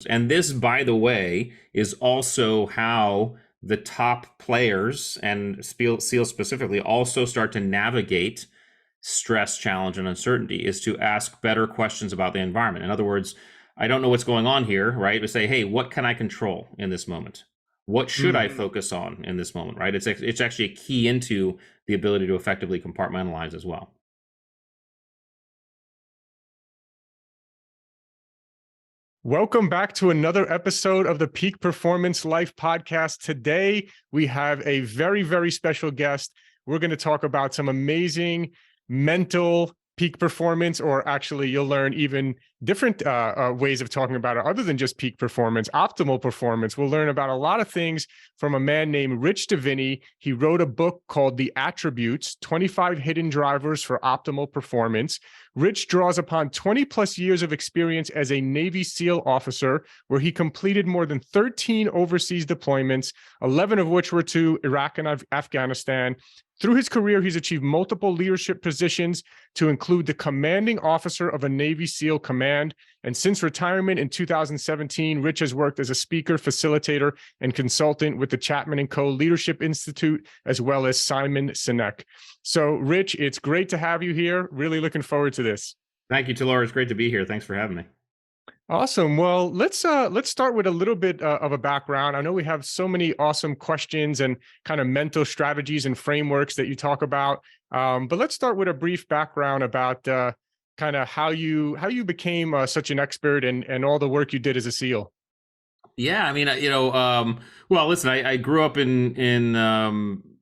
And this, by the way, is also how the top players and SEAL specifically also start to navigate stress, challenge, and uncertainty, is to ask better questions about the environment. In other words, I don't know what's going on here, right? To say, hey, what can I control in this moment? What should I focus on in this moment, right? It's actually a key into the ability to effectively compartmentalize as well. Welcome back to another episode of the Peak Performance Life podcast. Today, we have a very, very special guest. We're going to talk about some amazing mental peak performance, or actually you'll learn even different ways of talking about it other than just peak performance, optimal performance. We'll learn about a lot of things from a man named Rich Diviney. He wrote a book called The Attributes, 25 Hidden Drivers for Optimal Performance. Rich draws upon 20 plus years of experience as a Navy SEAL officer, where he completed more than 13 overseas deployments, 11 of which were to Iraq and Afghanistan. Through his career, he's achieved multiple leadership positions, to include the commanding officer of a Navy SEAL command. And since retirement in 2017, Rich has worked as a speaker, facilitator, and consultant with the Chapman Co Leadership Institute, as well as Sinek. So, Rich, it's great to have you here. Really looking forward to this. Thank you, Taylor. It's great to be here. Thanks for having me. Awesome. Well, let's start with a little bit of a background. I know we have so many awesome questions and kind of mental strategies and frameworks that you talk about, but let's start with a brief background about kind of how you became such an expert and all the work you did as a SEAL. Yeah, I mean, well, listen, I grew up in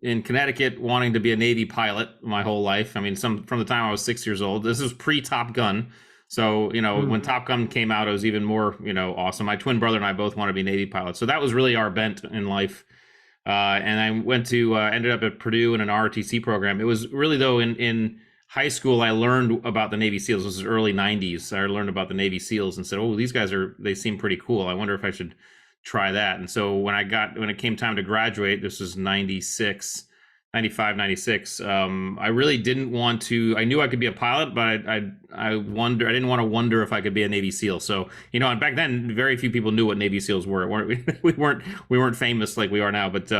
Connecticut, wanting to be a Navy pilot my whole life. I mean, from the time I was 6 years old. This was pre-Top Gun. So, when Top Gun came out, it was even more, awesome. My twin brother and I both want to be Navy pilots. So that was really our bent in life. And I went to, ended up at Purdue in an ROTC program. It was really, though, in high school, I learned about the Navy SEALs. This was early 90s. I learned about the Navy SEAls and said, oh, these guys they seem pretty cool. I wonder if I should try that. And so when it came time to graduate, this was 96. 95, 96. I really didn't want to. I knew I could be a pilot, but I didn't want to wonder if I could be a Navy SEAL. So, and back then, very few people knew what Navy SEAls were. We weren't famous like we are now. But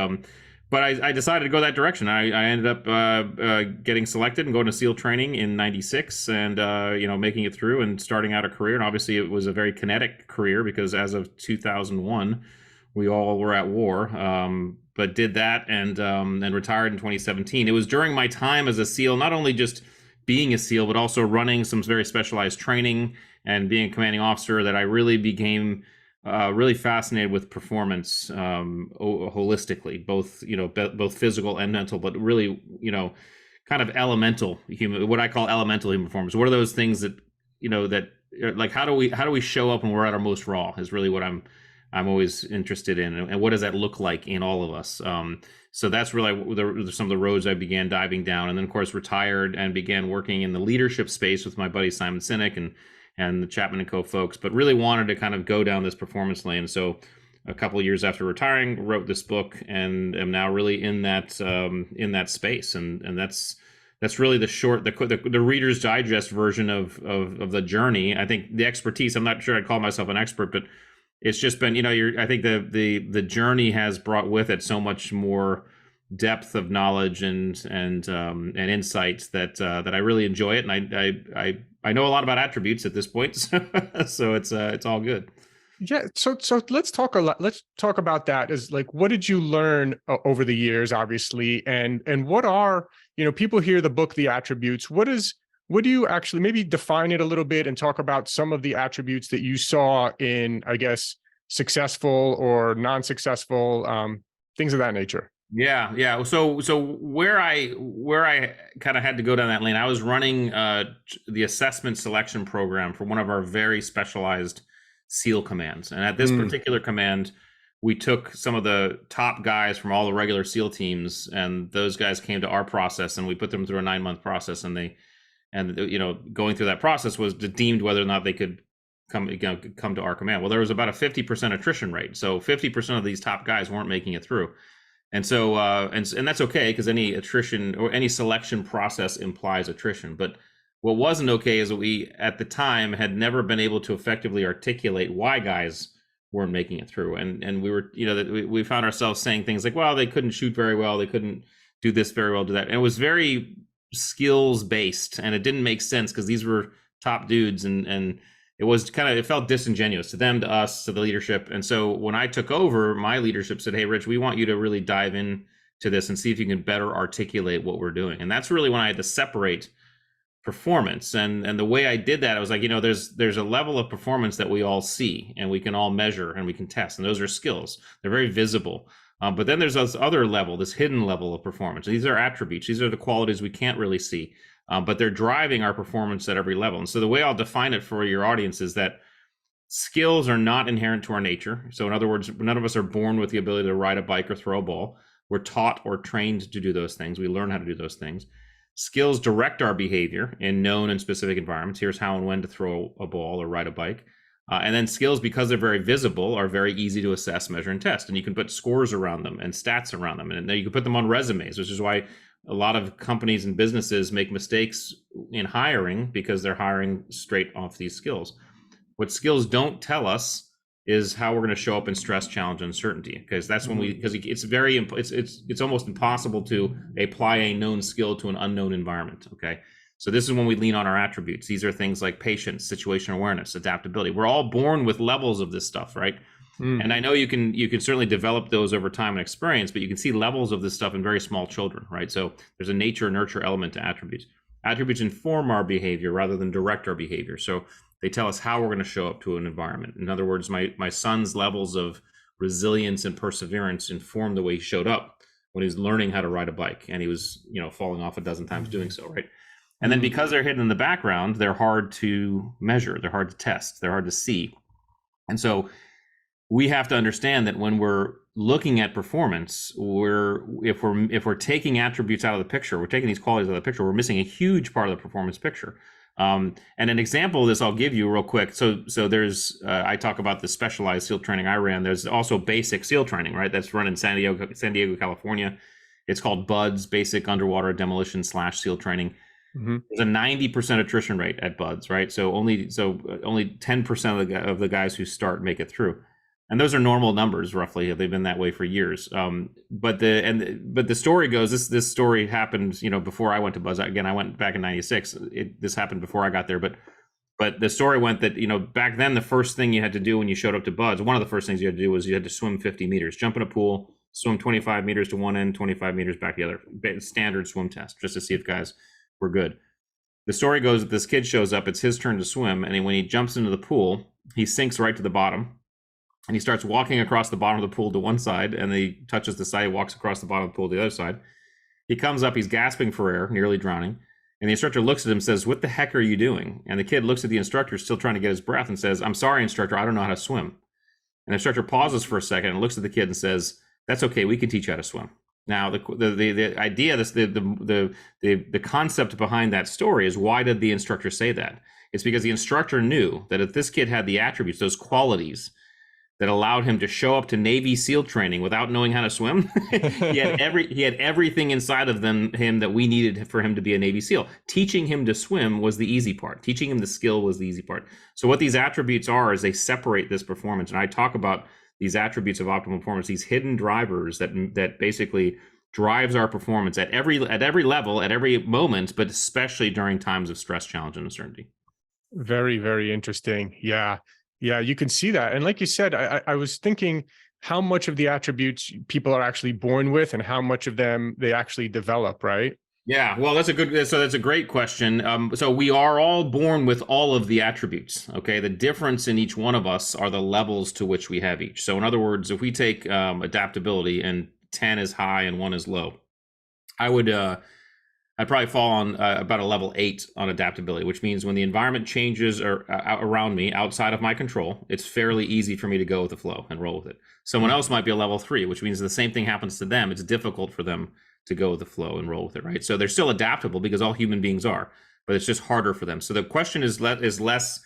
I decided to go that direction. I ended up getting selected and going to SEAL training in 96, and making it through and starting out a career. And obviously, it was a very kinetic career, because as of 2001, we all were at war. But did that and retired in 2017. It was during my time as a SEAL, not only just being a SEAL, but also running some very specialized training and being a commanding officer, that I really became really fascinated with performance holistically, both physical and mental, but really, kind of elemental human, what I call elemental human performance. What are those things that, like how do we show up when we're at our most raw, is really what I'm always interested in, and what does that look like in all of us? So that's really some of the roads I began diving down, and then of course retired and began working in the leadership space with my buddy Simon Sinek and the Chapman Co folks, but really wanted to kind of go down this performance lane. So a couple of years after retiring, wrote this book, and am now really in that space, and that's really the Reader's Digest version of the journey. I think the expertise, I'm not sure I'd call myself an expert, but it's just been, I think the journey has brought with it so much more depth of knowledge and insights that I really enjoy it, and I know a lot about attributes at this point, so it's all good. Yeah. So let's talk about that. Is like, what did you learn over the years, obviously, and what are, people hear the book, The Attributes. What do you actually, maybe define it a little bit and talk about some of the attributes that you saw in, I guess, successful or non-successful, things of that nature? Yeah. So where I kind of had to go down that lane, I was running the assessment selection program for one of our very specialized SEAL commands. And at this particular command, we took some of the top guys from all the regular SEAL teams, and those guys came to our process, and we put them through a 9-month process, and going through that process was deemed whether or not they could come to our command. Well, there was about a 50% attrition rate. So 50% of these top guys weren't making it through. And so, and that's okay, because any attrition or any selection process implies attrition. But what wasn't okay is that we, at the time, had never been able to effectively articulate why guys weren't making it through. And we were, that we found ourselves saying things like, well, they couldn't shoot very well, they couldn't do this very well, do that. And it was very skills based, and it didn't make sense because these were top dudes, and it was it felt disingenuous to them, to us, to the leadership. And so when I took over, my leadership said, hey, Rich, we want you to really dive in to this and see if you can better articulate what we're doing. And that's really when I had to separate performance. And the way I did that, I was like, there's a level of performance that we all see and we can all measure and we can test. And those are skills. They're very visible. But then there's this other level, this hidden level of performance. These are attributes. These are the qualities we can't really see, but they're driving our performance at every level. And so the way I'll define it for your audience is that skills are not inherent to our nature. So in other words, none of us are born with the ability to ride a bike or throw a ball. We're taught or trained to do those things. We learn how to do those things. Skills direct our behavior in known and specific environments. Here's how and when to throw a ball or ride a bike. And then skills, because they're very visible, are very easy to assess, measure, and test. And you can put scores around them and stats around them. And then you can put them on resumes, which is why a lot of companies and businesses make mistakes in hiring, because they're hiring straight off these skills. What skills don't tell us is how we're going to show up in stress, challenge, and uncertainty, because that's when it's almost impossible to apply a known skill to an unknown environment. Okay, so this is when we lean on our attributes. These are things like patience, situational awareness, adaptability. We're all born with levels of this stuff, right? And I know you can certainly develop those over time and experience, but you can see levels of this stuff in very small children, right? So there's a nature nurture element to attributes. Attributes inform our behavior rather than direct our behavior. So they tell us how we're going to show up to an environment. In other words, my son's levels of resilience and perseverance informed the way he showed up when he was learning how to ride a bike, and he was, falling off a dozen times doing so, right? And then because they're hidden in the background, they're hard to measure, they're hard to test, they're hard to see. And so we have to understand that when we're looking at performance, if we're taking attributes out of the picture, we're taking these qualities out of the picture, we're missing a huge part of the performance picture. And an example of this I'll give you real quick. So there's I talk about the specialized SEAL training I ran. There's also basic SEAL training, right? That's run in San Diego, California. It's called BUDS, Basic Underwater Demolition / SEAL Training. There's a 90% attrition rate at BUDS, right? So only 10% of the guys who start make it through. And those are normal numbers, roughly. They've been that way for years. But the story goes, this story happened, before I went to BUDS. Again, I went back in '96. This happened before I got there. But the story went that, back then, the first thing you had to do when you showed up to BUDS, one of the first things you had to do was you had to swim 50 meters, jump in a pool, swim 25 meters to one end, 25 meters back to the other. Standard swim test, just to see if guys were good. The story goes that this kid shows up, it's his turn to swim, and when he jumps into the pool, he sinks right to the bottom. And he starts walking across the bottom of the pool to one side, and he touches the side, walks across the bottom of the pool to the other side. He comes up, he's gasping for air, nearly drowning. And the instructor looks at him and says, "What the heck are you doing?" And the kid looks at the instructor, still trying to get his breath, and says, "I'm sorry, instructor, I don't know how to swim." And the instructor pauses for a second and looks at the kid and says, "That's okay, we can teach you how to swim." Now, the idea, the concept behind that story is, why did the instructor say that? It's because the instructor knew that if this kid had the attributes, those qualities that allowed him to show up to Navy SEAL training without knowing how to swim, he had everything inside of him that we needed for him to be a Navy SEAL. Teaching him to swim was the easy part. Teaching him the skill was the easy part. So what these attributes are is they separate this performance. And I talk about these attributes of optimal performance, these hidden drivers that basically drives our performance at every level, at every moment, but especially during times of stress, challenge, and uncertainty. Very, very interesting. Yeah. Yeah, you can see that. And like you said, I was thinking how much of the attributes people are actually born with and how much of them they actually develop, right? Yeah, well, that's a great question. So we are all born with all of the attributes. Okay, the difference in each one of us are the levels to which we have each. So in other words, if we take adaptability and 10 is high and 1 is low, I'd probably fall on about a level 8 on adaptability, which means when the environment changes around me outside of my control, it's fairly easy for me to go with the flow and roll with it. Someone else might be a level 3, which means the same thing happens to them. It's difficult for them to go with the flow and roll with it, right? So they're still adaptable because all human beings are, but it's just harder for them. So the question is less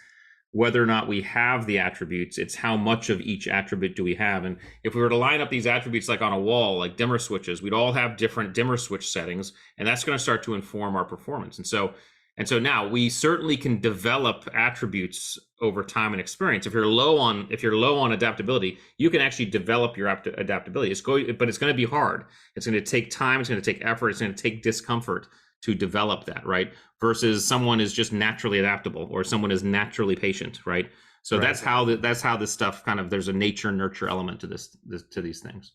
whether or not we have the attributes, it's how much of each attribute do we have. And if we were to line up these attributes like on a wall, like dimmer switches, we'd all have different dimmer switch settings, and that's going to start to inform our performance. And so And so now we certainly can develop attributes over time and experience. If you're low on adaptability, you can actually develop your adaptability. But it's going to be hard. It's going to take time. It's going to take effort. It's going to take discomfort to develop that, right? Versus someone is just naturally adaptable, or someone is naturally patient, right? So that's how this stuff kind of, there's a nature nurture element to to these things.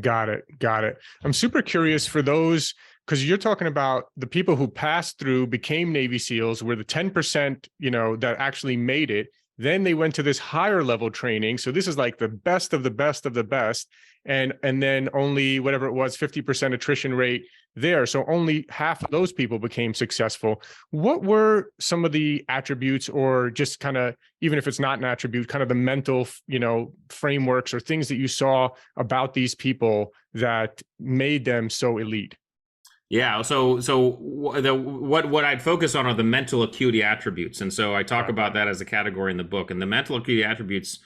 Got it. I'm super curious for those, because you're talking about the people who passed through, became Navy SEALs, were the 10%, that actually made it. Then they went to this higher level training. So this is like the best of the best of the best. And then only whatever it was, 50% attrition rate there. So only half of those people became successful. What were some of the attributes, or just kind of, even if it's not an attribute, kind of the mental, frameworks or things that you saw about these people that made them so elite? Yeah. So what I'd focus on are the mental acuity attributes, and so I talk about that as a category in the book. And the mental acuity attributes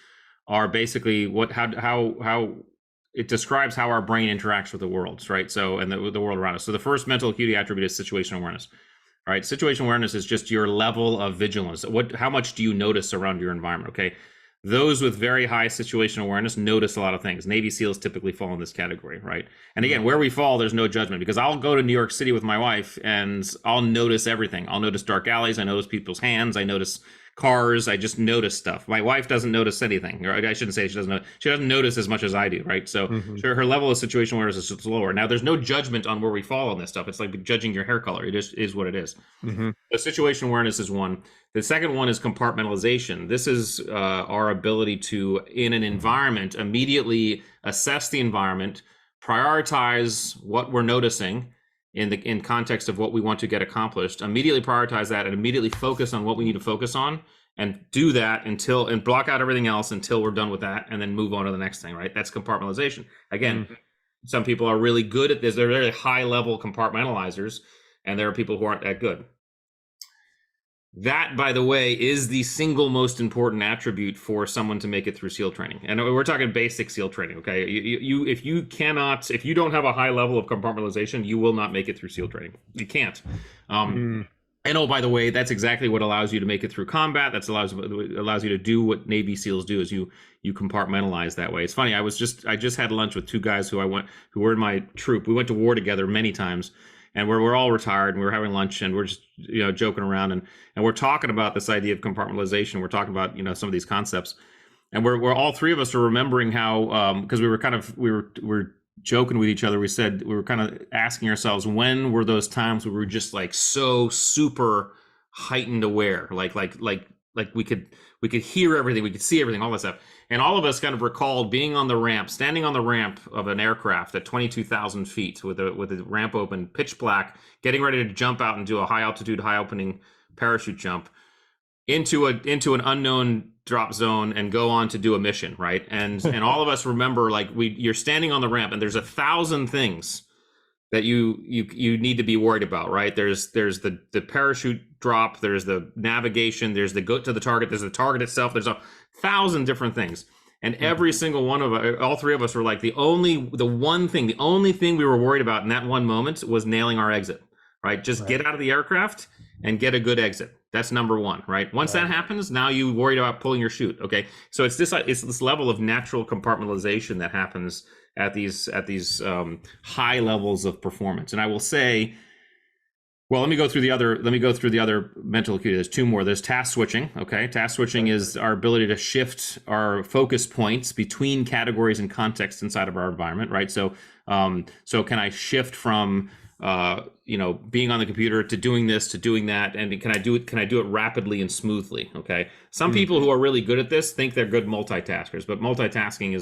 are basically how it describes how our brain interacts with the world, right? So, and the world around us. So the first mental acuity attribute is situational awareness. All right, situational awareness is just your level of vigilance. How much do you notice around your environment? Okay. Those with very high situational awareness notice a lot of things. Navy SEALs typically fall in this category, right? And again, where we fall, there's no judgment, because I'll go to New York City with my wife and I'll notice everything. I'll notice dark alleys. I notice people's hands. I notice cars. I just notice stuff. My wife doesn't notice anything, or I shouldn't say she doesn't notice as much as I do, right? So sure, her level of situational awareness is just lower. Now, there's no judgment on where we fall on this stuff. It's like judging your hair color. It just is what it is. So situational awareness is one. The second one is compartmentalization. This is our ability to, in an environment, immediately assess the environment, prioritize what we're noticing in context of what we want to get accomplished, immediately prioritize that, and immediately focus on what we need to focus on, and do that and block out everything else until we're done with that, and then move on to the next thing, right? That's compartmentalization. Again, some people are really good at this. They're very high level compartmentalizers, and there are people who aren't that good. That, by the way, is the single most important attribute for someone to make it through SEAL training. And we're talking basic SEAL training, okay? If you don't have a high level of compartmentalization, you will not make it through SEAL training. You can't. And oh, by the way, that's exactly what allows you to make it through combat. That allows you to do what Navy SEALs do, is you compartmentalize that way. It's funny. I just had lunch with two guys who were in my troop. We went to war together many times. And we're all retired, and we're having lunch, and we're just joking around, and we're talking about this idea of compartmentalization. We're talking about some of these concepts, and we're all three of us are remembering how, because we were joking with each other. We said, we were kind of asking ourselves, when were those times where we were just like so super heightened aware, like we could hear everything, we could see everything, all that stuff. And all of us kind of recalled being on the ramp, standing on the ramp of an aircraft at 22,000 feet with a ramp open, pitch black, getting ready to jump out and do a high altitude, high opening parachute jump into an unknown drop zone and go on to do a mission, right? And all of us remember, like, you're standing on the ramp and there's 1,000 things that you need to be worried about, right? There's the parachute drop, there's the navigation, there's the go to the target, there's the target itself, there's 1,000 different things. And every single one of us, all three of us were like, the only thing we were worried about in that one moment was nailing our exit, right? Just get out of the aircraft and get a good exit. That's number one, right? Once that happens, now you worried about pulling your chute, okay? So it's this level of natural compartmentalization that happens at these high levels of performance. And I will say, well, let me go through the other mental acuity. There's two more. There's task switching. Okay, task switching is our ability to shift our focus points between categories and contexts inside of our environment, right? So can I shift from being on the computer to doing this to doing that, and can I do it rapidly and smoothly? Okay, some people who are really good at this think they're good multitaskers, but multitasking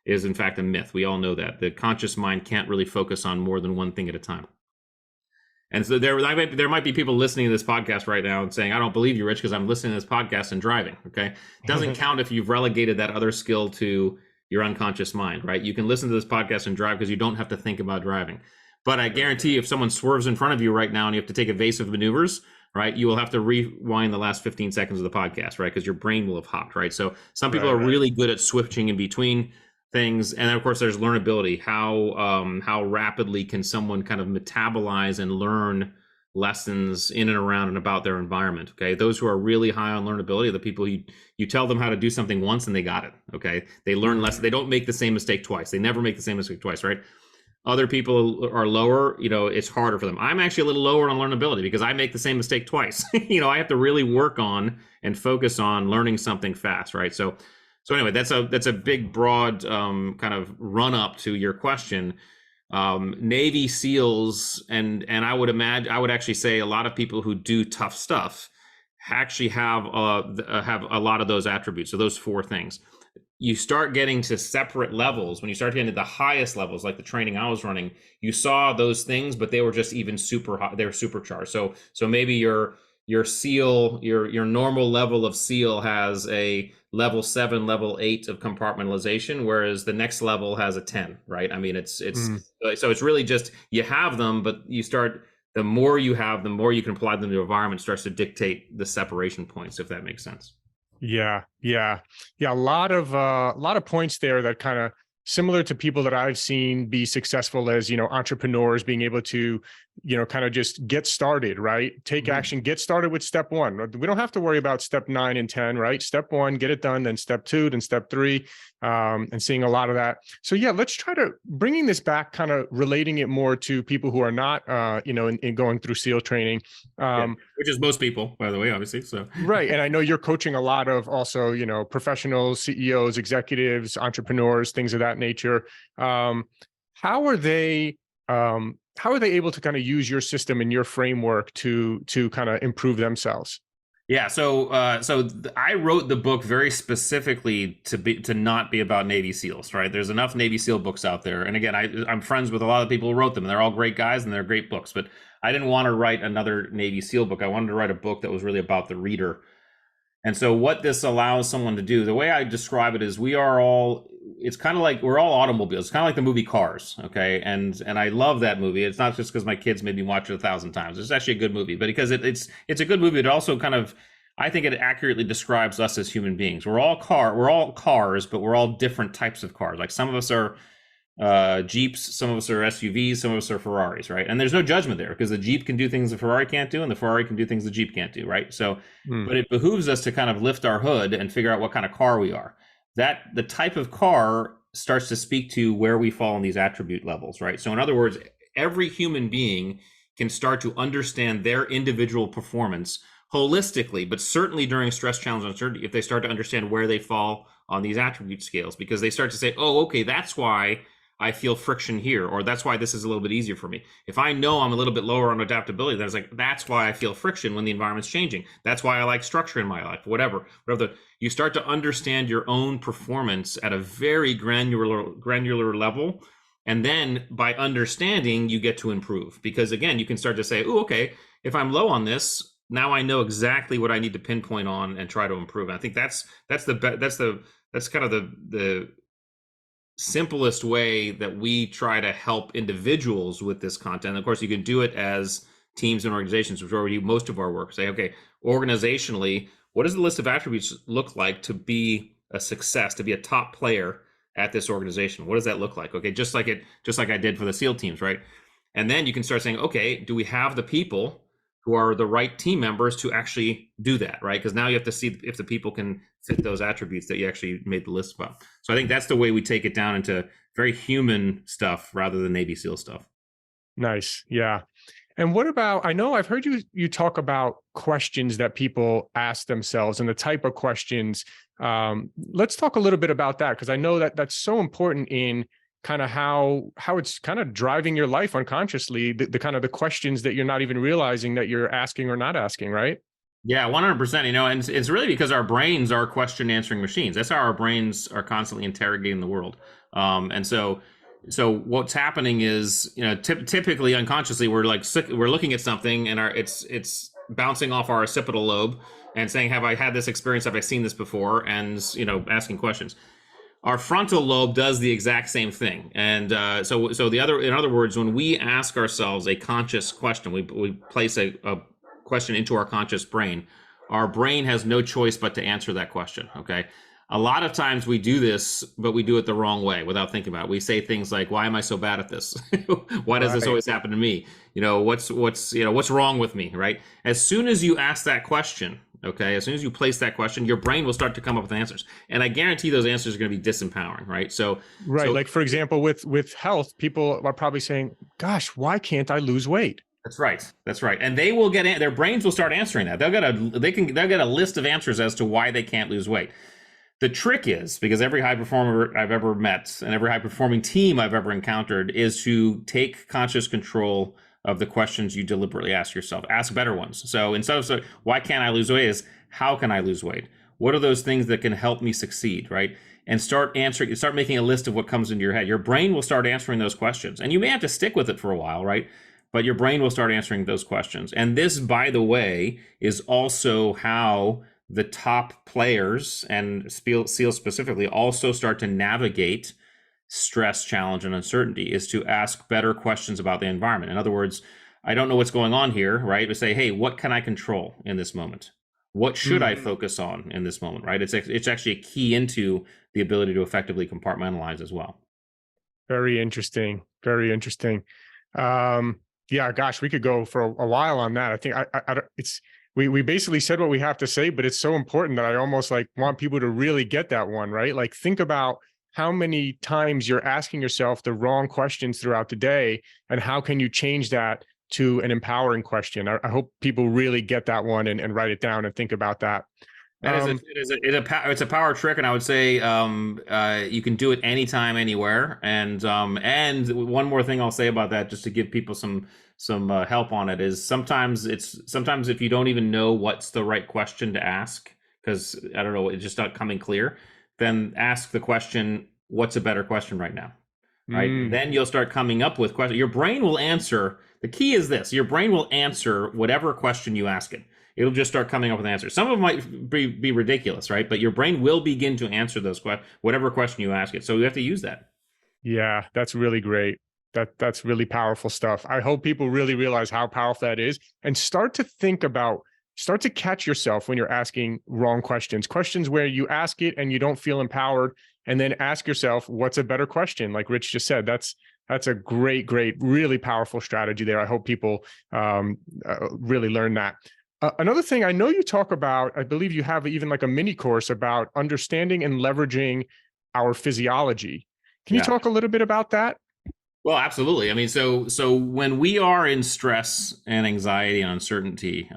is in fact a myth. We all know that the conscious mind can't really focus on more than one thing at a time. And so there might be people listening to this podcast right now and saying, I don't believe you, Rich, because I'm listening to this podcast and driving. Okay. It doesn't count if you've relegated that other skill to your unconscious mind, right? You can listen to this podcast and drive because you don't have to think about driving. But I guarantee you, if someone swerves in front of you right now and you have to take evasive maneuvers, right, you will have to rewind the last 15 seconds of the podcast, right? Because your brain will have hopped, right? So some people are really good at switching in between things. And then of course there's learnability. How rapidly can someone kind of metabolize and learn lessons in and around and about their environment. Okay, those who are really high on learnability are the people you tell them how to do something once and they got it. Okay, they learn less. They don't make the same mistake twice. They never make the same mistake twice, right? Other people are lower, it's harder for them. I'm actually a little lower on learnability because I make the same mistake twice. I have to really work on and focus on learning something fast, right? So anyway, that's a big, broad kind of run up to your question. Navy SEALs, and I would actually say a lot of people who do tough stuff actually have a lot of those attributes. So those four things. You start getting to separate levels. When you start getting to the highest levels, like the training I was running, you saw those things, but they were just even super high. They're supercharged. So maybe your SEAL, your normal level of SEAL has a level 7, level 8 of compartmentalization, whereas the next level has a 10, right? I mean, so it's really just, you have them, but the more you have, the more you can apply them to the environment, starts to dictate the separation points, if that makes sense. Yeah. A lot of points there that kind of similar to people that I've seen be successful as, entrepreneurs, being able to, kind of just get started, right? Take action, get started with step 1. We don't have to worry about step 9 and 10, right? Step 1, get it done, then step 2, then step 3, and seeing a lot of that. So yeah, let's try to bringing this back, kind of relating it more to people who are not, in going through SEAL training. Which is most people, by the way, obviously. So right. And I know you're coaching a lot of also, professionals, CEOs, executives, entrepreneurs, things of that nature. How are they able to kind of use your system and your framework to kind of improve themselves? Yeah, so I wrote the book very specifically to not be about Navy SEALs, right? There's enough Navy SEAL books out there, and again, I'm friends with a lot of people who wrote them. And they're all great guys, and they're great books. But I didn't want to write another Navy SEAL book. I wanted to write a book that was really about the reader. And so what this allows someone to do, the way I describe it is it's kind of like we're all automobiles. It's kind of like the movie Cars, okay? And I love that movie. It's not just because my kids made me watch it 1,000 times. It's actually a good movie, but because it's a good movie, it also kind of, I think it accurately describes us as human beings. We're all cars, but we're all different types of cars. Like some of us are Jeeps, some of us are SUVs, some of us are Ferraris, right? And there's no judgment there because the Jeep can do things the Ferrari can't do, and the Ferrari can do things the Jeep can't do, right? So, but it behooves us to kind of lift our hood and figure out what kind of car we are. That the type of car starts to speak to where we fall in these attribute levels, right? So in other words, every human being can start to understand their individual performance holistically, but certainly during stress, challenge, and uncertainty, if they start to understand where they fall on these attribute scales, because they start to say, oh, okay, that's why I feel friction here, or that's why this is a little bit easier for me. If I know I'm a little bit lower on adaptability, then it's like, that's why I feel friction when the environment's changing. That's why I like structure in my life, whatever. You start to understand your own performance at a very granular level. And then by understanding, you get to improve. Because again, you can start to say, oh, okay, if I'm low on this, now I know exactly what I need to pinpoint on and try to improve. And I think that's kind of the simplest way that we try to help individuals with this content. And of course, you can do it as teams and organizations, which already do most of our work. Say, okay, organizationally, what does the list of attributes look like to be a success, to be a top player at this organization? What does that look like? Okay, just like I did for the SEAL teams, right? And then you can start saying, okay, do we have the people who are the right team members to actually do that, right? Because now you have to see if the people can fit those attributes that you actually made the list about. So I think that's the way we take it down into very human stuff rather than Navy SEAL stuff. Nice. Yeah. And what about, I know I've heard you talk about questions that people ask themselves and the type of questions. Let's talk a little bit about that, because I know that that's so important in kind of how it's kind of driving your life unconsciously, the kind of the questions that you're not even realizing that you're asking or not asking, right? Yeah, 100%. And it's really because our brains are question answering machines. That's how our brains are constantly interrogating the world. And so what's happening is, typically unconsciously, we're looking at something and it's bouncing off our occipital lobe and saying, have I had this experience? Have I seen this before? And, asking questions. Our frontal lobe does the exact same thing. And in other words, when we ask ourselves a conscious question, we place a question into our conscious brain. Our brain has no choice but to answer that question. Okay. a lot of times we do this, but we do it the wrong way without thinking about it. We say things like, "Why am I so bad at this? Why does this Right. always happen to me? What's what's wrong with me?" Right? As soon as you ask that question, okay, as soon as you place that question, your brain will start to come up with answers, and I guarantee those answers are going to be disempowering. Right? Right. Like, for example, with health, people are probably saying, "Gosh, why can't I lose weight?" That's right. That's right. And they will get their brains will start answering that. They'll get a list of answers as to why they can't lose weight. The trick is, because every high performer I've ever met and every high performing team I've ever encountered is to take conscious control of the questions you deliberately ask yourself. Ask better ones. So instead of saying, why can't I lose weight, is how can I lose weight? What are those things that can help me succeed, right? And start making a list of what comes into your head. Your brain will start answering those questions. And you may have to stick with it for a while, right? But your brain will start answering those questions. And this, by the way, is also how the top players, and SEALs specifically, also start to navigate stress, challenge, and uncertainty, is to ask better questions about the environment. In other words, I don't know what's going on here, right? But say, hey, what can I control in this moment? What should I focus on in this moment, right? It's actually a key into the ability to effectively compartmentalize as well. Very interesting. Very interesting. Yeah, gosh, we could go for a while on that. I think we basically said what we have to say, but it's so important that I almost like want people to really get that one, right? Like, think about how many times you're asking yourself the wrong questions throughout the day, and how can you change that to an empowering question. I hope people really get that one and write it down and think about that. It's a power trick, and I would say you can do it anytime, anywhere. And one more thing I'll say about that, just to give people some help on it, is sometimes if you don't even know what's the right question to ask, because I don't know, it's just not coming clear, then ask the question, what's a better question right now? Right? Then you'll start coming up with questions. Your brain will answer. The key is this: your brain will answer whatever question you ask it. It'll just start coming up with answers. Some of them might be ridiculous, right? But your brain will begin to answer those whatever question you ask it. So you have to use that. Yeah, that's really great. That's really powerful stuff. I hope people really realize how powerful that is, and start to catch yourself when you're asking wrong questions where you ask it and you don't feel empowered, and then ask yourself, what's a better question? Like Rich just said, that's a great, really powerful strategy there. I hope people really learn that. Another thing I know you talk about, I believe you have even like a mini course about understanding and leveraging our physiology. Can you talk a little bit about that? Well, absolutely. I mean, so when we are in stress and anxiety and uncertainty,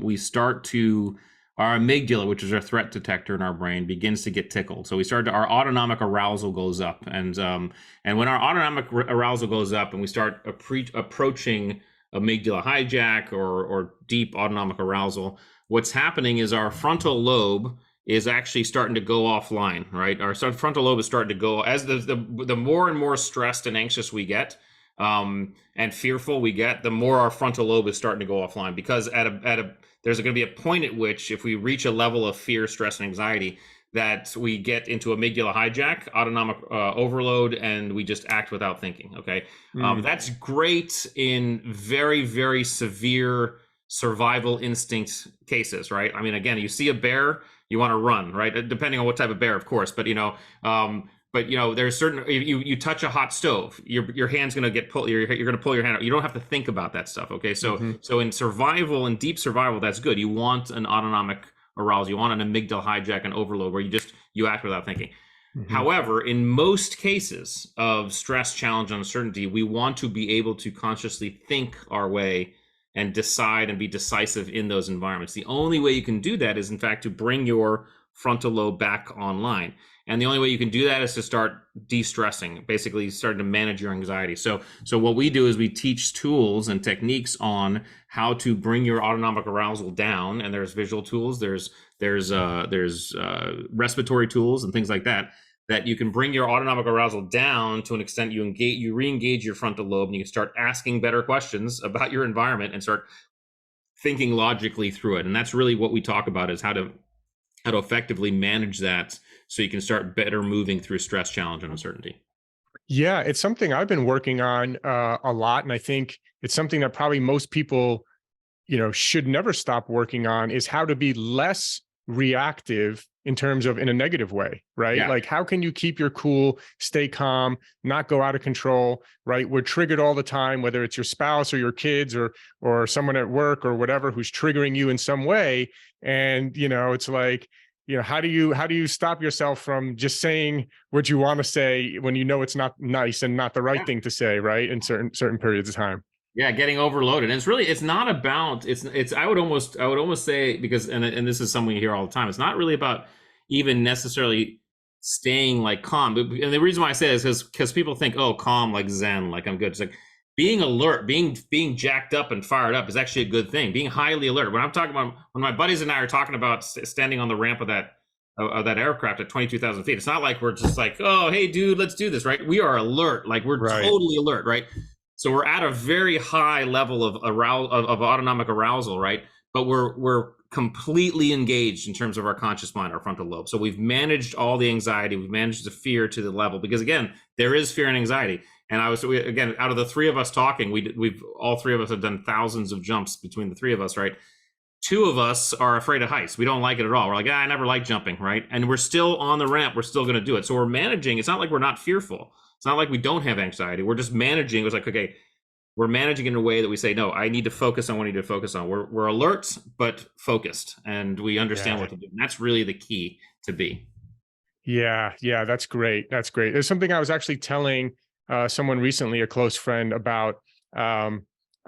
we start to, our amygdala, which is our threat detector in our brain, begins to get tickled. So our autonomic arousal goes up, and when our autonomic arousal goes up, and we start approaching amygdala hijack or deep autonomic arousal, what's happening is our frontal lobe is actually starting to go offline, right? Our frontal lobe is starting to go, as the more and more stressed and anxious we get, and fearful we get, the more our frontal lobe is starting to go offline, because there's going to be a point at which, if we reach a level of fear, stress, and anxiety, that we get into amygdala hijack, autonomic overload, and we just act without thinking. Okay, that's great in very, very severe survival instinct cases, right? I mean, again, you see a bear, you want to run, right? Depending on what type of bear, of course. But there's certain, you touch a hot stove, your hand's going to get pulled. You're going to pull your hand out. You don't have to think about that stuff. Okay, so in survival and deep survival, that's good. You want an autonomic arousal. You want an amygdala hijack and overload where you act without thinking. However, in most cases of stress, challenge, and uncertainty, we want to be able to consciously think our way and decide and be decisive in those environments. The only way you can do that is, in fact, to bring your frontal lobe back online. And the only way you can do that is to start de-stressing, basically starting to manage your anxiety. So what we do is we teach tools and techniques on how to bring your autonomic arousal down. And there's visual tools, there's respiratory tools and things like that you can bring your autonomic arousal down to an extent you re-engage your frontal lobe, and you can start asking better questions about your environment and start thinking logically through it. And that's really what we talk about, is how to effectively manage that, so you can start better moving through stress, challenge, and uncertainty. Yeah, it's something I've been working on a lot, and I think it's something that probably most people, should never stop working on, is how to be less reactive in terms of in a negative way, right? Yeah. Like, how can you keep your cool, stay calm, not go out of control, right? We're triggered all the time, whether it's your spouse or your kids or someone at work or whatever who's triggering you in some way. And, it's like, how do you stop yourself from just saying what you want to say when it's not nice and not the right Yeah. thing to say, right? In certain periods of time. Yeah, getting overloaded. And it's not about I would almost say, because and this is something you hear all the time. It's not really about even necessarily staying like calm. And the reason why I say this is because people think, oh, calm, like Zen, like I'm good. It's like being alert, being jacked up and fired up is actually a good thing. Being highly alert. When my buddies and I are talking about standing on the ramp of that aircraft at 22,000 feet, it's not like we're just like, oh, hey, dude, let's do this, right? We are alert, like we're Right. totally alert, right? So we're at a very high level of autonomic arousal, right? But we're completely engaged in terms of our conscious mind, our frontal lobe. So we've managed all the anxiety, we've managed the fear to the level, because again, there is fear and anxiety. And again, out of the three of us talking, we've all three of us have done thousands of jumps between the three of us, right? Two of us are afraid of heights. We don't like it at all. We're like, I never liked jumping, right? And we're still on the ramp. We're still going to do it. So we're managing. It's not like we're not fearful. It's not like we don't have anxiety. We're just managing. It's like, okay, we're managing in a way that we say, no, I need to focus on what I need to focus on. We're alert, but focused, and we understand what to do. And that's really the key to be. Yeah. That's great. That's great. There's something I was actually telling someone recently, a close friend, about.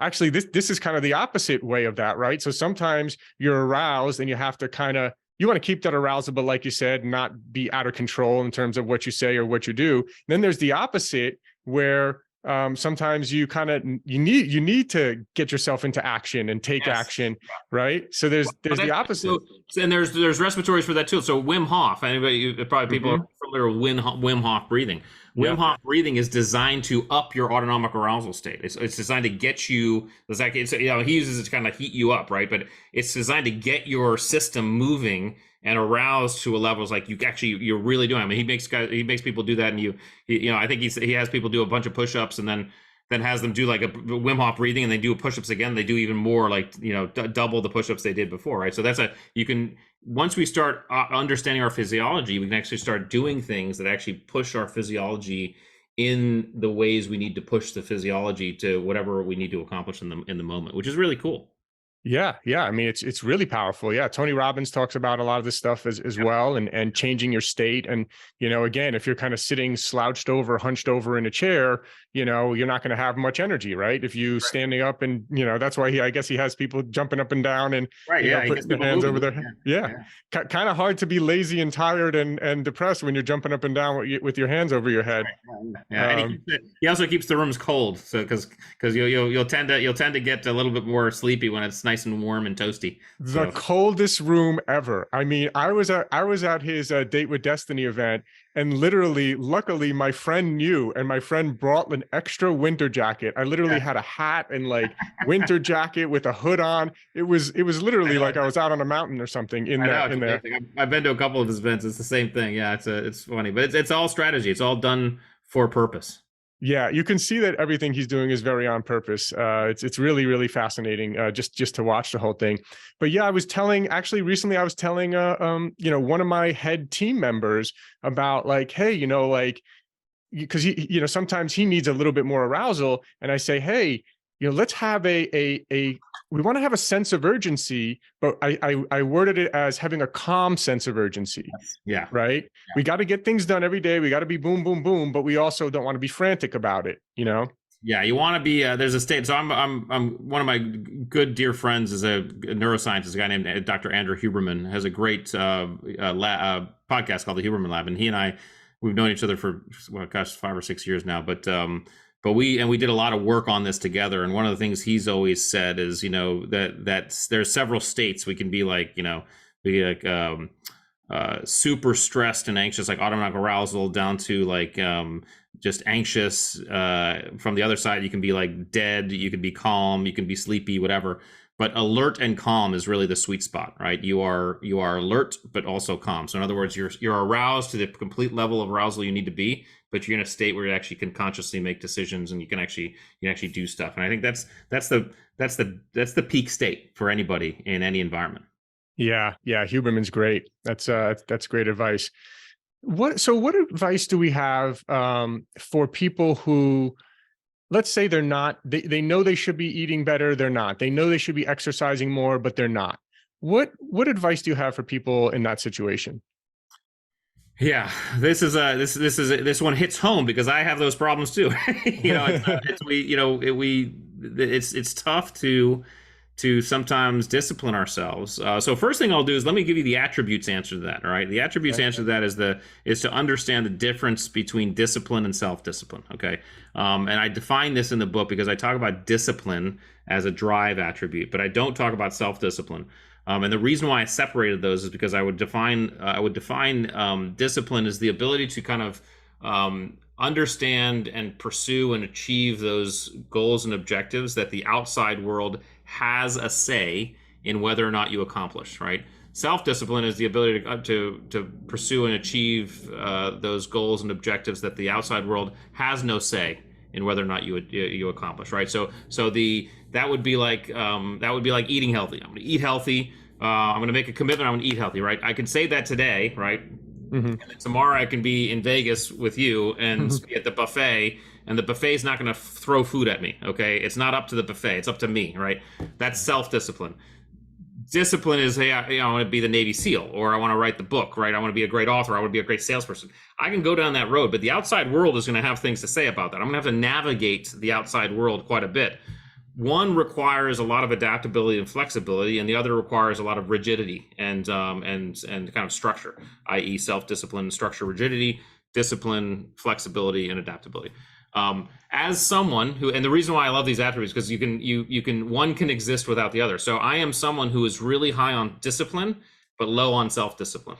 Actually, this is kind of the opposite way of that, right? So sometimes you're aroused and you have to you want to keep that arousal, but like you said, not be out of control in terms of what you say or what you do. Then there's the opposite, where sometimes you need to get yourself into action and take action, right? So there's the opposite. And there's respiratories for that too. So Wim Hof, people are familiar with Wim Hof breathing. Wim Hof breathing is designed to up your autonomic arousal state. It's designed to get you. He uses it to kind of heat you up, right? But it's designed to get your system moving and aroused to a level like you're really doing. I mean, he makes people do that, and I think he has people do a bunch of push-ups and then has them do like a Wim Hof breathing, and they do push-ups again. They do even more, like double the push-ups they did before, right? So once we start understanding our physiology, we can actually start doing things that actually push our physiology in the ways we need to push the physiology to whatever we need to accomplish in the moment, which is really cool. Yeah. I mean, it's really powerful. Yeah. Tony Robbins talks about a lot of this stuff as well, and changing your state. And, again, if you're kind of sitting slouched over, hunched over in a chair, you're not going to have much energy, right? If you standing up, and, that's why I guess he has people jumping up and down and putting their hands over their head. Yeah. Kind of hard to be lazy and tired and depressed when you're jumping up and down with your hands over your head. And he also keeps the rooms cold. So because you'll tend to get a little bit more sleepy when it's nice and warm and toasty. The coldest room ever. I mean, I was at his Date with Destiny event, and luckily, my friend knew, and my friend brought an extra winter jacket. I literally had a hat and like winter jacket with a hood on. It was literally like I was out on a mountain or something in there. I've been to a couple of his events. It's the same thing. Yeah, it's funny, but it's all strategy. It's all done for purpose. Yeah, you can see that everything he's doing is very on purpose. It's really, really fascinating just to watch the whole thing. But yeah, recently I was telling one of my head team members about like, hey, because he sometimes he needs a little bit more arousal, and I say, hey, let's have we want to have a sense of urgency, but I worded it as having a calm sense of urgency. Yeah. Right. Yeah. We got to get things done every day. We got to be boom, boom, boom, but we also don't want to be frantic about it. Yeah, you want to be. There's a state. So I'm one of my good dear friends is a neuroscientist, a guy named Dr. Andrew Huberman, has a great podcast called the Huberman Lab, and he and we've known each other for 5 or 6 years now, but we did a lot of work on this together. And one of the things he's always said is, that there's several states we can be like, super stressed and anxious, like autonomic arousal, down to like just anxious. From the other side, you can be like dead, you can be calm, you can be sleepy, whatever. But alert and calm is really the sweet spot, right? You are alert, but also calm. So in other words, you're aroused to the complete level of arousal you need to be, but you're in a state where you actually can consciously make decisions, and you can actually do stuff. And I think that's the peak state for anybody in any environment. Yeah, yeah, Huberman's great. That's great advice. What advice do we have for people who, let's say they're not, they know they should be eating better, they're not. They know they should be exercising more, but they're not. What advice do you have for people in that situation? Yeah, this one hits home because I have those problems too. It's we you know it, we it's tough to sometimes discipline ourselves. So first thing I'll do is let me give you the attributes answer to that. All right, the attributes answer to that is to understand the difference between discipline and self-discipline. Okay, and I define this in the book because I talk about discipline as a drive attribute, but I don't talk about self-discipline. And the reason why I separated those is because I would define discipline as the ability to kind of understand and pursue and achieve those goals and objectives that the outside world has a say in whether or not you accomplish. Right. Self-discipline is the ability to pursue and achieve those goals and objectives that the outside world has no say in whether or not you accomplish. Right. That would be like eating healthy. I'm going to eat healthy. I'm going to make a commitment. I'm going to eat healthy. Right. I can say that today. Right. Mm-hmm. And then tomorrow I can be in Vegas with you and be at the buffet, and the buffet is not going to throw food at me. Okay. It's not up to the buffet. It's up to me. Right. That's self-discipline. Discipline is, hey, I want to be the Navy SEAL, or I want to write the book, right? I want to be a great author. I want to be a great salesperson. I can go down that road, but the outside world is going to have things to say about that. I'm going to have to navigate the outside world quite a bit. One requires a lot of adaptability and flexibility, and the other requires a lot of rigidity and kind of structure, i.e., self-discipline, structure, rigidity, discipline, flexibility, and adaptability. As someone who, and the reason why I love these attributes, because one can exist without the other. So I am someone who is really high on discipline, but low on self-discipline.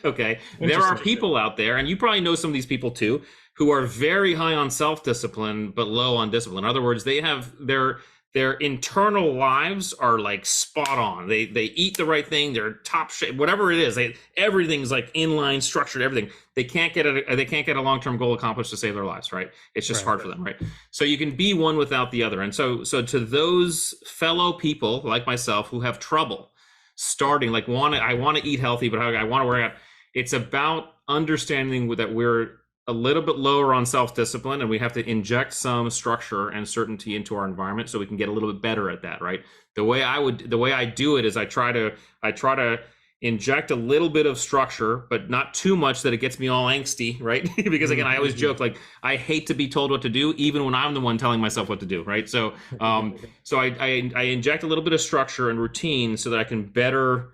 Okay. There are people out there, and you probably know some of these people too, who are very high on self-discipline, but low on discipline. In other words, they have their internal lives are like spot on. They eat the right thing. They're top shape, whatever it is. Everything's like inline, structured. Everything. They can't get a long-term goal accomplished to save their lives. Right. It's just hard for them. Right. So you can be one without the other. And so to those fellow people like myself who have trouble starting, like I want to eat healthy, but I want to work out. It's about understanding that we're a little bit lower on self-discipline, and we have to inject some structure and certainty into our environment so we can get a little bit better at that. Right. The way I do it is I try to inject a little bit of structure, but not too much that it gets me all angsty. Right. Because again, I always joke, like, I hate to be told what to do, even when I'm the one telling myself what to do. Right. So I inject a little bit of structure and routine so that I can better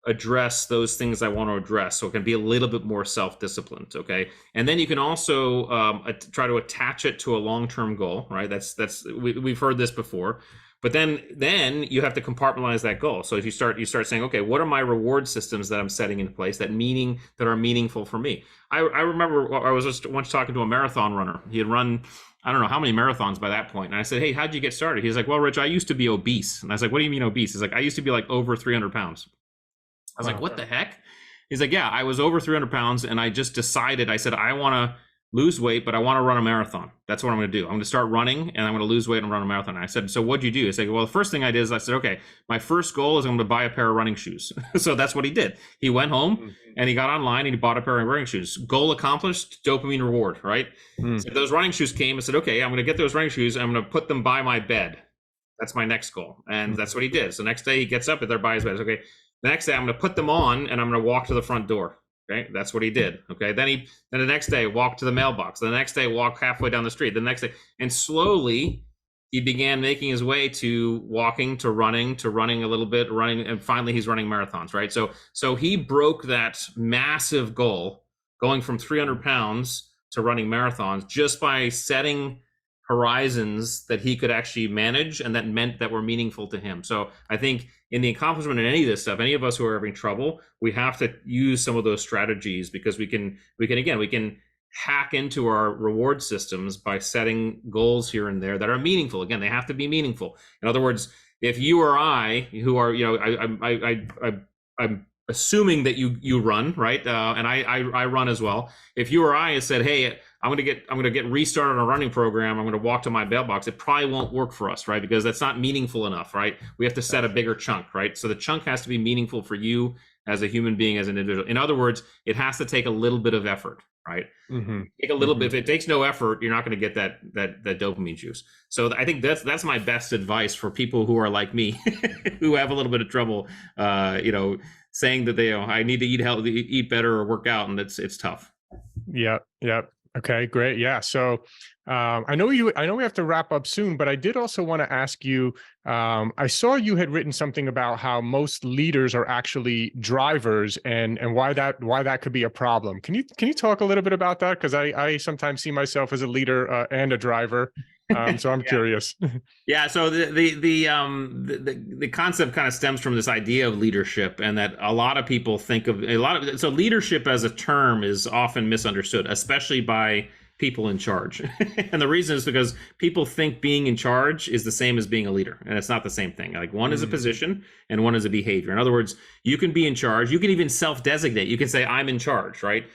address those things I want to address, so it can be a little bit more self-disciplined. Okay. And then you can also try to attach it to a long-term goal. Right. We've heard this before, but then you have to compartmentalize that goal. So if you start saying, okay, what are my reward systems that I'm setting in place that are meaningful for me? I remember I was just once talking to a marathon runner. He had run, I don't know how many marathons by that point. And I said, hey, how'd you get started? He's like, well, Rich, I used to be obese. And I was like, what do you mean obese? He's like, I used to be like over 300 pounds. I was like, what the heck? He's like, yeah, I was over 300 pounds, and I just decided, I said, I want to lose weight, but I want to run a marathon. That's what I'm going to do. I'm going to start running, and I'm going to lose weight and run a marathon. And I said, so what'd you do? He said, well, the first thing I did is I said, okay, my first goal is I'm going to buy a pair of running shoes. So that's what he did. He went home and he got online and he bought a pair of running shoes. Goal accomplished, dopamine reward, right? So those running shoes came. I said, okay, I'm going to get those running shoes. I'm going to put them by my bed. That's my next goal. And that's what he did. So next day he gets up and they're by his bed. Says, okay, the next day I'm going to put them on and I'm going to walk to the front door. Okay, that's what he did. Okay, then the next day walk to the mailbox. The next day walk halfway down the street. The next day, and slowly he began making his way to walking, to running a little bit, and finally he's running marathons. Right. So he broke that massive goal, going from 300 pounds to running marathons, just by setting horizons that he could actually manage and that were meaningful to him. So I think in the accomplishment of any of this stuff, any of us who are having trouble, we have to use some of those strategies, because we can hack into our reward systems by setting goals here and there that are meaningful. Again, they have to be meaningful. In other words, if you or I, who are, I'm assuming that you run, right? And I run as well. If you or I said, hey, I'm gonna get restarted on a running program. I'm gonna walk to my mailbox. It probably won't work for us, right? Because that's not meaningful enough, right? We have to set a bigger chunk, right? So the chunk has to be meaningful for you as a human being, as an individual. In other words, it has to take a little bit of effort, right? Take a little bit. If it takes no effort, you're not going to get that dopamine juice. So I think that's my best advice for people who are like me, who have a little bit of trouble, saying that I need to eat healthy, eat better, or work out, and it's tough. Yeah. Yeah. Okay, great. Yeah. So I know we have to wrap up soon, but I did also want to ask you, I saw you had written something about how most leaders are actually drivers and why that could be a problem. Can you talk a little bit about that? Because I sometimes see myself as a leader and a driver. So I'm curious. Yeah, so the concept kind of stems from this idea of leadership, and that a lot of people think of so leadership as a term is often misunderstood, especially by people in charge. And the reason is because people think being in charge is the same as being a leader, and it's not the same thing. Like, one is a position and one is a behavior. In other words, you can be in charge. You can even self-designate. You can say, I'm in charge, right?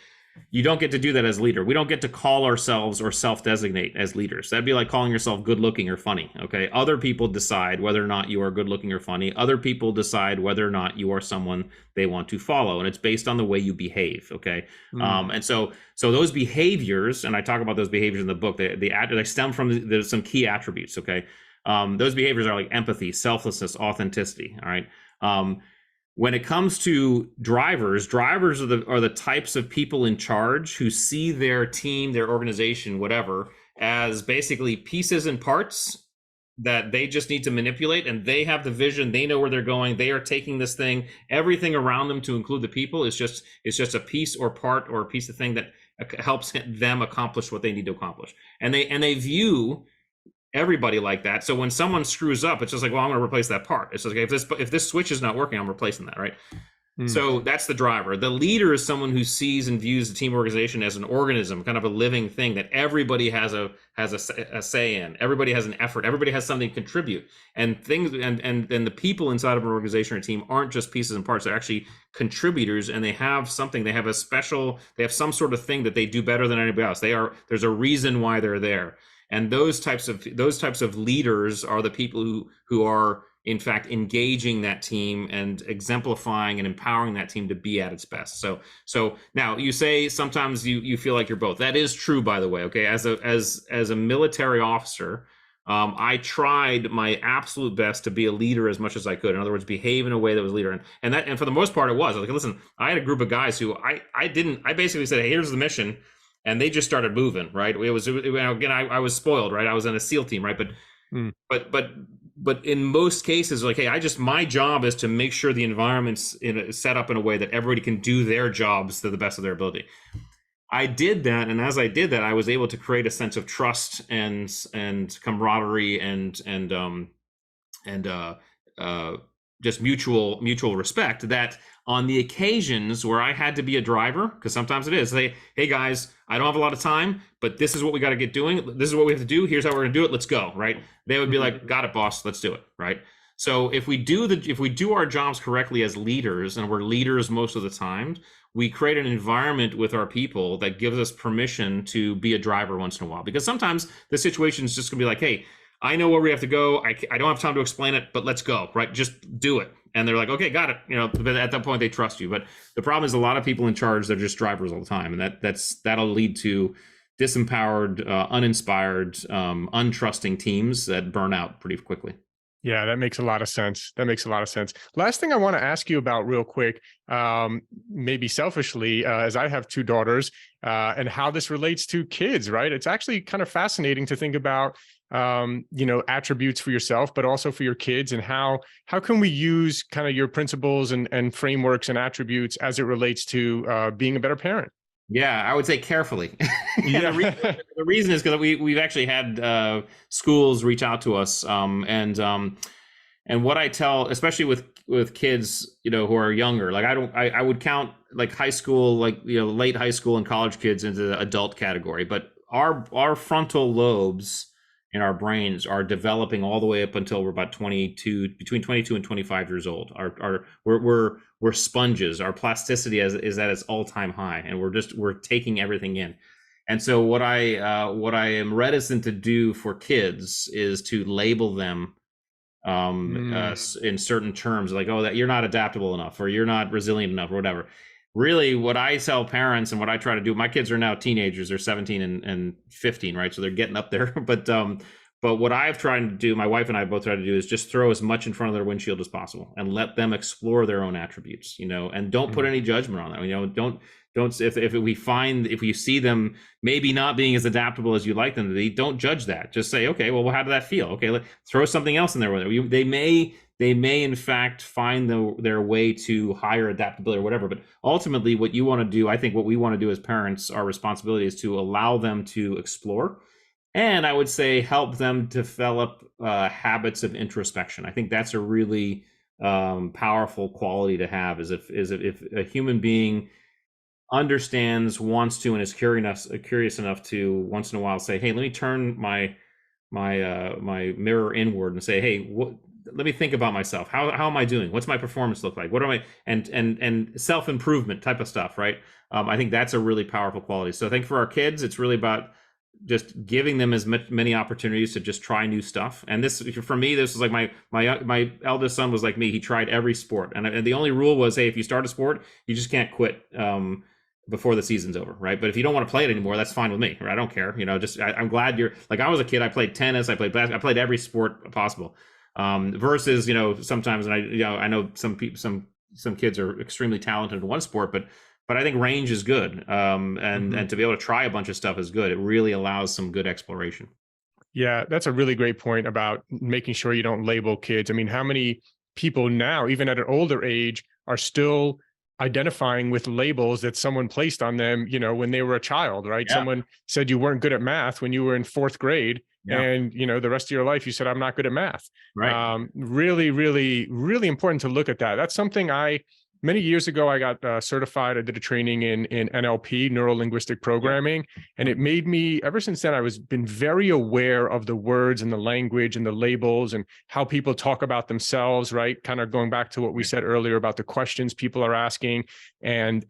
You don't get to do that as leader. We don't get to call ourselves or self-designate as leaders. That'd be like calling yourself good looking or funny. Okay. Other people decide whether or not you are good looking or funny. Other people decide whether or not you are someone they want to follow. And it's based on the way you behave. Okay. And so those behaviors, and I talk about those behaviors in the book, they stem from there's some key attributes. Okay. Those behaviors are like empathy, selflessness, authenticity. All right. When it comes to drivers are the types of people in charge who see their team, their organization, whatever, as basically pieces and parts that they just need to manipulate, and they have the vision, they know where they're going, they are taking this thing, everything around them, to include the people, is just a piece or part or a piece of thing that helps them accomplish what they need to accomplish. And they view everybody like that. So when someone screws up, it's just like, well, I'm going to replace that part. It's just like, if this switch is not working, I'm replacing that, right? So that's the driver. The leader is someone who sees and views the team organization as an organism, kind of a living thing that everybody has a say in. Everybody has an effort. Everybody has something to contribute. And things and the people inside of an organization or team aren't just pieces and parts. They're actually contributors, and they have something. They have some sort of thing that they do better than anybody else. There's a reason why they're there. And those types of leaders are the people who are, in fact, engaging that team and exemplifying and empowering that team to be at its best. So now you say sometimes you feel like you're both. That is true, by the way. Okay, as a military officer, I tried my absolute best to be a leader as much as I could. In other words, behave in a way that was a leader, and for the most part, it was. Like, listen, I had a group of guys who I basically said, hey, here's the mission. And they just started moving, right? I was spoiled, right? I was on a SEAL team, right? But in most cases, like, hey, my job is to make sure the environment's set up in a way that everybody can do their jobs to the best of their ability. I did that, and as I did that, I was able to create a sense of trust and camaraderie and just mutual respect, that on the occasions where I had to be a driver, because sometimes it is, hey guys, I don't have a lot of time, but this is what we got to get doing. This is what we have to do. Here's how we're going to do it. Let's go, right? They would be like, got it, boss. Let's do it, right? So if we do our jobs correctly as leaders, and we're leaders most of the time, we create an environment with our people that gives us permission to be a driver once in a while. Because sometimes the situation is just going to be like, hey, I know where we have to go. I don't have time to explain it, but let's go, right? Just do it. And they're like, okay, got it. But at that point they trust you. But the problem is a lot of people in charge, they're just drivers all the time. And that'll lead to disempowered, uninspired, untrusting teams that burn out pretty quickly. Yeah, that makes a lot of sense. Last thing I want to ask you about real quick, maybe selfishly, as I have two daughters, and how this relates to kids, right? It's actually kind of fascinating to think about, attributes for yourself, but also for your kids, and how can we use kind of your principles and frameworks and attributes as it relates to being a better parent? Yeah, I would say carefully. Yeah. The reason is because we've actually had schools reach out to us, and what I tell, especially with kids, who are younger, like I would count like high school, like late high school and college kids into the adult category, but our frontal lobes in our brains are developing all the way up until we're about between 22 and 25 years old. We're sponges. Our plasticity is at its all-time high, and we're taking everything in. And so what I am reticent to do for kids is to label them in certain terms, like, oh, that you're not adaptable enough, or you're not resilient enough, or whatever. Really, what I tell parents and what I try to do, my kids are now teenagers, they're 17 and 15, right? So they're getting up there. But what I've tried to do, my wife and I both try to do, is just throw as much in front of their windshield as possible and let them explore their own attributes, and don't put any judgment on them. Don't if you see them maybe not being as adaptable as you like them to be, don't judge that. Just say, okay, well, how did that feel? Okay, throw something else in there with it. They may in fact find their way to higher adaptability or whatever. But ultimately, what you want to do, I think what we want to do as parents, our responsibility is to allow them to explore. And I would say help them develop habits of introspection. I think that's a really powerful quality to have, is if a human being understands, wants to, and is curious enough to once in a while say, hey, let me turn my mirror inward and say, hey, let me think about myself. How am I doing? What's my performance look like? What am I, and self-improvement type of stuff, right? I think that's a really powerful quality. So I think for our kids, it's really about just giving them as many opportunities to just try new stuff. And this, for me, this was like my eldest son was like me. He tried every sport, and the only rule was, hey, if you start a sport, you just can't quit before the season's over, right? But if you don't want to play it anymore, that's fine with me, right? I don't care. I'm glad you're like, I was a kid, I played tennis, I played basketball, I played every sport possible. Versus, sometimes, and I know some kids are extremely talented in one sport, but I think range is good. And to be able to try a bunch of stuff is good. It really allows some good exploration. Yeah, that's a really great point about making sure you don't label kids. I mean, how many people now, even at an older age, are still identifying with labels that someone placed on them, when they were a child, right? Yeah. Someone said you weren't good at math when you were in fourth grade. Yeah. And, the rest of your life, you said, I'm not good at math. Right. Really, really, really important to look at that. That's something many years ago, I got certified. I did a training in NLP, neuro-linguistic programming. And it made me, ever since then, been very aware of the words and the language and the labels and how people talk about themselves, right? Kind of going back to what we said earlier about the questions people are asking and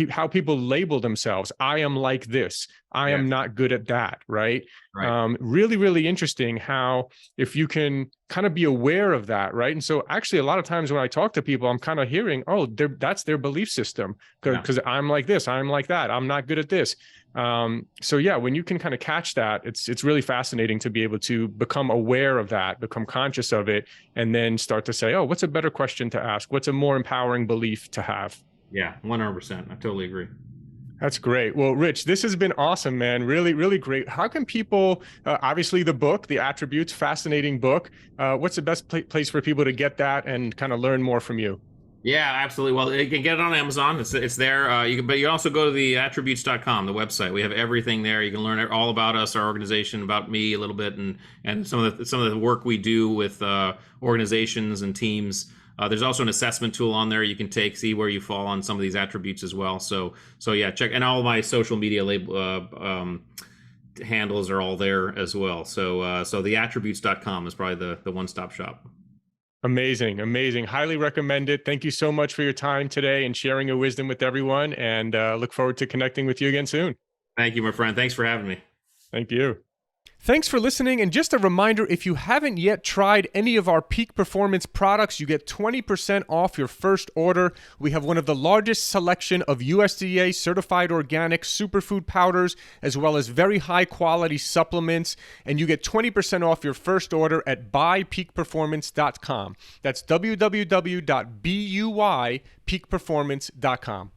how people label themselves. I am like this. I am not good at that, right? Really, really interesting how, if you can kind of be aware of that, right? And so actually, a lot of times when I talk to people, I'm kind of hearing, oh, that's their belief system, because I'm like this, I'm like that, I'm not good at this. So yeah, when you can kind of catch that, it's really fascinating to be able to become aware of that, become conscious of it, and then start to say, oh, what's a better question to ask? What's a more empowering belief to have? Yeah, 100%. I totally agree. That's great. Well, Rich, this has been awesome, man. Really, really great. How can people, obviously the book, The Attributes, fascinating book. What's the best place for people to get that and kind of learn more from you? Yeah, absolutely. Well, you can get it on Amazon. It's there. But you can also go to the attributes.com, the website. We have everything there. You can learn all about us, our organization, about me a little bit, and some of the work we do with organizations and teams. There's also an assessment tool on there you can see where you fall on some of these attributes as well. So yeah, check, and all my social media handles are all there as well. So theattributes.com is probably the one-stop shop. Amazing. Highly recommend it. Thank you so much for your time today and sharing your wisdom with everyone. And look forward to connecting with you again soon. Thank you, my friend. Thanks for having me. Thank you. Thanks for listening. And just a reminder, if you haven't yet tried any of our Peak Performance products, you get 20% off your first order. We have one of the largest selection of USDA certified organic superfood powders, as well as very high quality supplements. And you get 20% off your first order at buypeakperformance.com. That's www.buypeakperformance.com.